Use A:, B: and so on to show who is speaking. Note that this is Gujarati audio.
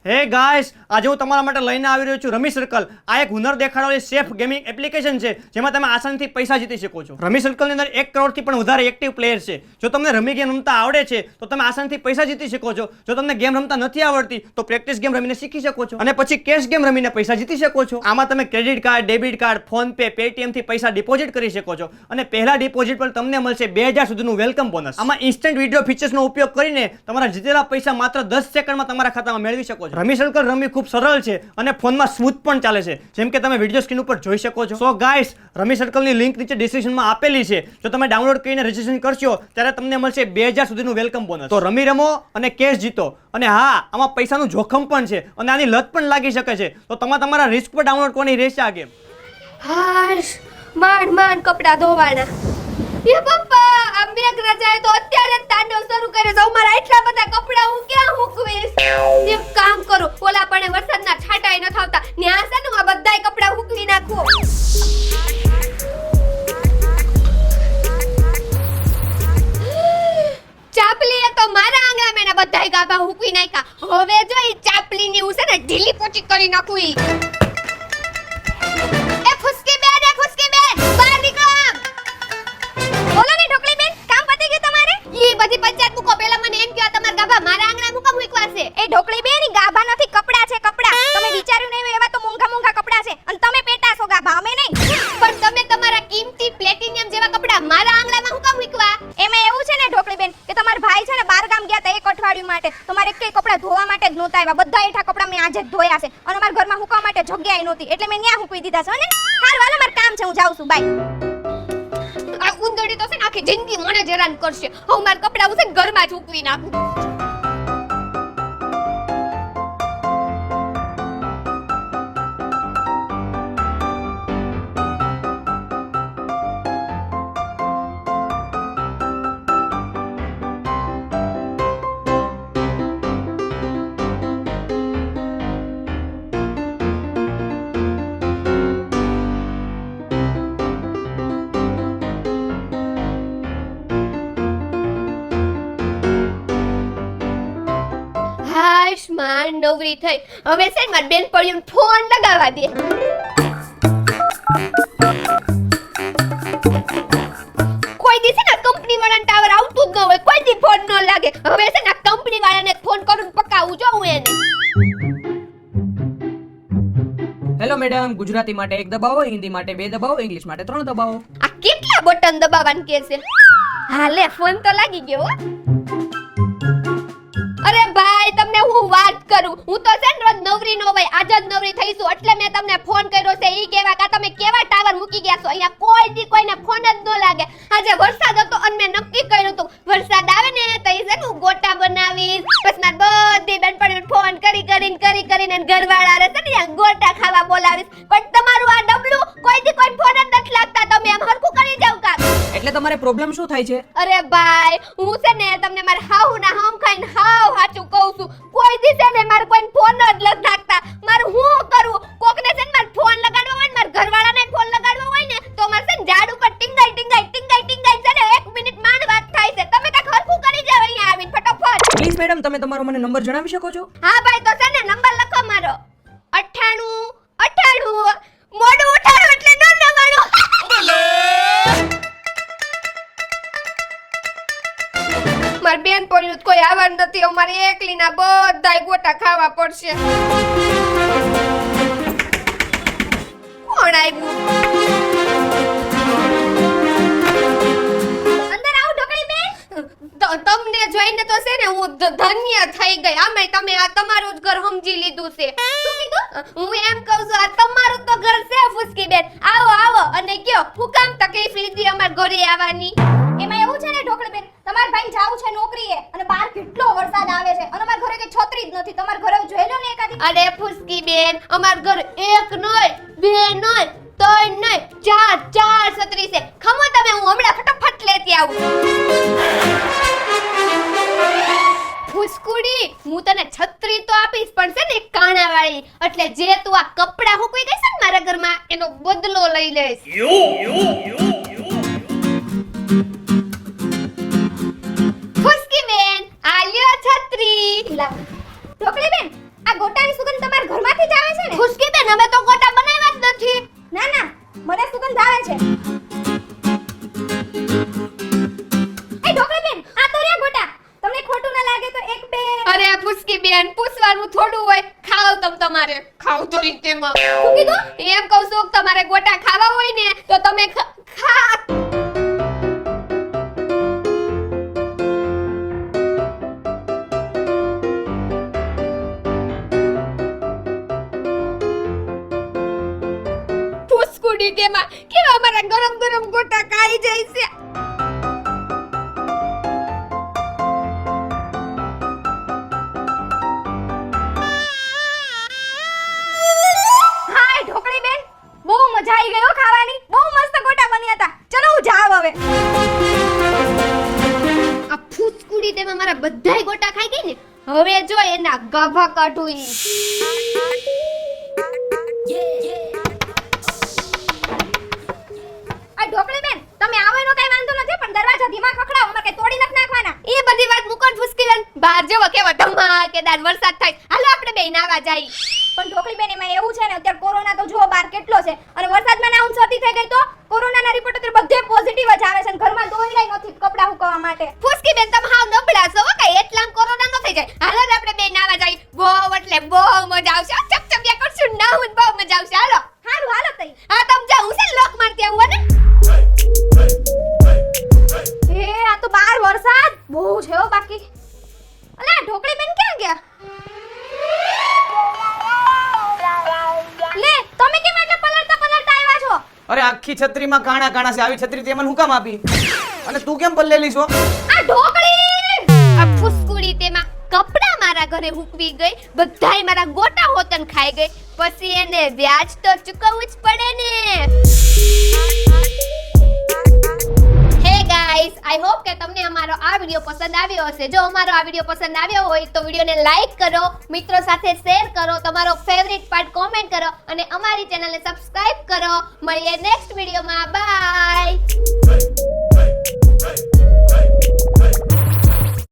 A: હે ગાઈસ, આજે હું તમારા માટે લઈને આવી રહ્યો છું રમી સર્કલ. આ એક હુનર દેખાડવાની સેફ ગેમિંગ એપ્લિકેશન છે જેમાં તમે આસાનીથી પૈસા જીતી શકો છો. રમી સર્કલની અંદર 1 કરોડથી પણ વધારે એક્ટિવ પ્લેયર છે. જો તમને રમી ગેમ રમતા આવડે છે તો તમે આસાનીથી પૈસા જીતી શકો છો. જો તમને ગેમ રમતા નથી આવડતી તો પ્રેક્ટિસ ગેમ રમીને શીખી શકો છો અને પછી કેશ ગેમ રમીને પૈસા જીતી શકો છો. આમાં તમે credit card, debit card, phone pay, Paytm થી પૈસા ડિપોઝિટ કરી શકો છો અને પહેલા ડિપોઝિટ પર તમને મળશે 2000 સુધીનું વેલકમ બોનસ. આમાં ઇન્સ્ટન્ટ વિડિયો ફીચર્સનો ઉપયોગ કરીને તમારા જીતેલા પૈસા માત્ર 10 સેકન્ડમાં તમારા ખાતામાં મેળવી શકો છો. રમી સર્કલ રમી ખૂબ સરળ છે અને ફોનમાં સ્મૂથ પણ ચાલે છે, જેમ કે તમે વિડિયો સ્ક્રીન ઉપર જોઈ શકો છો. સો ગાઈસ, રમી સર્કલની લિંક નીચે ડિસ્ક્રિપ્શનમાં આપેલી છે. જો તમે ડાઉનલોડ કરીને રજીસ્ટ્રેશન કરશો ત્યારે તમને મળશે 2000 સુધીનું વેલકમ બોનસ. તો રમી રમો અને કેશ જીતો. અને હા, આમાં પૈસાનું જોખમ પણ છે અને આની લત પણ લાગી શકે છે. તો તમારા રિસ્ક પર ડાઉનલોડ કરવાની રહેશે આ ગેમ.
B: હાશ, માંડ કપડા ધોવાના. એ પપ્પા, આ મેઘરાજાએ તો અત્યારે જ તાંડવ શરૂ કર્યો છે. મારા એટલા બધા કપડા હું ક્યાં મૂકવીશ? એક કામ કરું, ઓલા પણ વરસાદના છાંટાય ન થાવતા ન્યા છે ને આ બધાય કપડા મૂકવી નાખો. ચાપલીએ તો મારા આંગણામાં એના બધાય ગાભા મૂકવી નાખ્યા. હવે જો ઈ ચાપલીની હું છે ને ઢીલી પોચી કરી નાખું. એ ફુસકી બેન, બહાર નીકળો. બોલો ને ઢોકળી બેન, કામ પતી ગયું તમારે? ઈ બધી પંચાયત મૂકો. પહેલા મને એમ કહો તમારા ગાભા મારા આંગણા મૂકા મૂકવા છે. એ ઢોકળી બેન, ઈ ગાભા નથી, કપડા છે, કપડા. તમે વિચાર્યું નહીં એવા તો મોંઘા કપડા છે અને તમે પેટાસો ગાભા, અમે નહીં. પણ તમે તમારા કિંમતી પ્લેટિનિયમ જેવા કપડા મારા આંગણામાં મૂકા મૂકવા. એમાં એવું છે ને ઢોકળી બેન કે તમારા ભાઈ છે ને બહાર ગામ ગયા હતા 1 અઠવાડિયું માટે. તમારે કઈ કપડા ધોવા માટે જ નહોતા આવ્યા. બધા એઠા કપડા મેં આજે જ ધોયા છે અને મારા ઘરમાં મૂકવા માટે જગ્યાએ નહોતી એટલે મેં ન્યા મૂકી દીધા છે. અને હારું હાલો, મારું કામ છે, હું જાઉં છું. બાય. આ ઉંદરડી તો છે ને આખી જિંદગી મને જ હેરાન કરશે. હું મારા કપડા હું છે ને ઘરમાં જ સૂકવી નાખું. હાશમાં નવરી થઈ. હવે છે ને મારી બેન પડ્યું ફોન લગાવવા દે. કોઈ દી છે ને કંપની વાળાને ટાવર આવતું જ ન હોય, કોઈ દી ફોન ન લાગે. હવે છે ને કંપની વાળાને ફોન કરું પકાવું જો હું એને.
C: હેલો મેડમ, ગુજરાતી માટે 1 દબાવો, હિન્દી માટે 2 દબાવો, ઇંગ્લિશ માટે 3 દબાવો.
B: આ કેટલા બટન દબાવવાનું કે છે? હાલે ફોન તો લાગી ગયો. અરે ભાઈ, તમને હું વાત કરું, હું તો છે ને રોજ નવરી નો હોય, આજ જ નવરી થઈશું એટલે મેં તમને ફોન કર્યો છે. ઈ કેવા કા તમે કેવા ટાવર મૂકી ગયા છો? અહીંયા કોઈ દી કોઈને ફોન જ ન લાગે. આજે વરસાદ હતો અને મેં નક્કી કર્યું હતું વરસાદ આવે ને તો ઈ છે ને હું ગોટા બનાવીશ. પછી મારી બધી બેનપણીઓને ફોન કરીને ઘરવાળા રહે છે ને ત્યાં ગોટા ખાવા બોલાવીશ. પણ તમારું આ ડબલું કોઈ દી કોઈ ફોન જ નથી લાગતા. તમે આમ હરખું કરી જાવ કામ.
C: એટલે તમારે પ્રોબ્લેમ શું થાય છે?
B: અરે ભાઈ, હું છે ને તમને મારે હાવ ના હમ ખાઈને હાવ સાચું કહું છું. કોઈ દી છે ને મારે કોઈ ફોન જ લગ નાખતા. મારે હું કરું? કોકને છે ને મારે ફોન લગાડવો હોય ને મારા ઘરવાળાને ફોન લગાડવો હોય ને તો મારે છે ને ઝાડ ઉપર ટીંગાઈ છે ને 1 મિનિટ માંડ વાત થાય છે. તમે કાંઈક હરખું કરી જાવ અહીંયા આવીને ફટાફટ.
C: પ્લીઝ મેડમ, તમે તમારો મને નંબર જણાવી શકો છો?
B: હા ભાઈ, તો છે ને નંબર લખો મારો 98 મોડું ઉઠાડો એટલે ન નવાણું. મારી બેન પડ્યું કોઈ આવવાનું નથી. અમારી એકલીના બધાય ગોટા ખાવા પડશે. કોણ આવ્યું? અંદર આવો ઢોકળી બેન. તમને જોઈને તો છે ને હું ધન્ય થઈ ગઈ. આમે તમે આ તમારું જ ઘર સમજી લીધું છે. શું કીધું? હું એમ કહું છું આ તમારું તો ઘર છે ફુસકી બેન. આવો અને કયો હું કામ તકલીફ લીધી અમાર ઘરે આવવાની? એમાં એવું છે ને ઢોકળી બેન, તમાર ભાઈ જાવું છે નોકરીએ અને બહાર કેટલો વરસાદ આવે છે અને અમાર ઘરે કે છત્રી જ નથી. તમાર ઘરે જોઈ લો ને એકાદી. અરે ફુસકી બેન, અમાર ઘર 1 નહીં 2 નહીં 3 નહીં 4 છત્રી છે. ખમો તમે, હું હમણાં ફટાફટ લેતી આવું. ફુસકુડી, હું તને છત્રી તો આપીશ પણ છે ને કાણા વાળી. એટલે જે તું આ કપડા હુકવી ગઈ છે ને મારા ઘરમાં એનો બદલો લઈ લઈશ. ફુસકી બેન, આ લ્યો છત્રી. ઢોકળી બેન, આ ગોટા ખાવાનું થોડું હોય, ખાવ તમારે ખાવ તો રીતેમાં. શું કીધું? એમ કહું છું કે તમારે ગોટા ખાવા હોય ને તો તમે ખા. ફૂસકુડી તેમાં કેવા મારા ગરમ ગરમ ગોટા ખાઈ જાય છે.
D: હાય ઢોકળી બેન, બહુ મજા આવી ગઈ હો ખાવાની. બહુ મસ્ત ગોટા બન્યા હતા. ચલો હું જાવ હવે.
B: આ ફૂસકુડી તેમાં મારા બધાય ગોટા ખાઈ ગઈ ને, હવે જો એના ગાભા કાઢું ઈ.
D: આ ઢોકળી બેન, તમે આવો એનો કઈ વાંધો નથી, પણ દરવાજા ધીમા ખખડાવો, અમારે કઈ તોડી નથી નાખવાના.
B: એ બધી વાત મૂકો ને ફૂસકી બેન, બહાર જેવો કેવો ધમાકેદાર વરસાદ થાય. હાલો આપણે બે નાવા જાય.
D: પણ ઢોકળી બેન, એમાં એવું છે ને, અત્યારે કોરોના તો જો બહાર કેટલો છે, અને વરસાદમાં નાઉન શરદી થઈ ગઈ તો કોરોનાના રિપોર્ટ અત્યારે બધે પોઝિટિવ જ આવે છે, અને ઘરમાં દોયડાય નથી કપડાં સુકવવા માટે.
B: ફૂસકી બેન, તમે હાવ નબળા છો હો, કઈ એટલામ કોરોના ન થઈ જાય. હાલો ને આપણે બે નાવા જાય. બહુ એટલે બહુ મજા આવશે. ચપચપિયા કરશું, નાવું બહુ મજા આવશે. હાલો
D: હારું હાલો તઈ.
B: હા તમ જાઉં છે લોક મારતી આવું ને.
D: એ આ તો બહાર વરસાદ બહુ છે હો બાકી. અલા ઢોકળી બેન ક્યાં ગયા? લે તમે કેમ આટલા પલળતા આવ્યા છો?
C: અરે આખી છત્રીમાં કાણા કાણા છે, આવી છત્રી તે મને હું કામ આપી? અને તું કેમ પલ્લેલી છો?
D: આ ઢોકળી
B: આ ફૂસકુડી તેમાં કપડા મારા ઘરે હુકવી ગઈ, બધાય મારા ગોટા હોતન ખાઈ ગઈ, પછી એને વ્યાજ તો ચૂકવવું જ પડે ને. હે ગાઈસ, આઈ હોપ કે તમને અમારો આ વિડિયો પસંદ આવ્યો હશે. જો અમારો આ વિડિયો પસંદ આવ્યો હોય તો વિડિયોને લાઈક કરો, મિત્રો સાથે શેર કરો, તમારો ફેવરિટ પાર્ટ કોમેન્ટ કરો અને અમારી ચેનલને સબસ્ક્રાઇબ કરો. મળીએ નેક્સ્ટ વિડિયોમાં. બાય.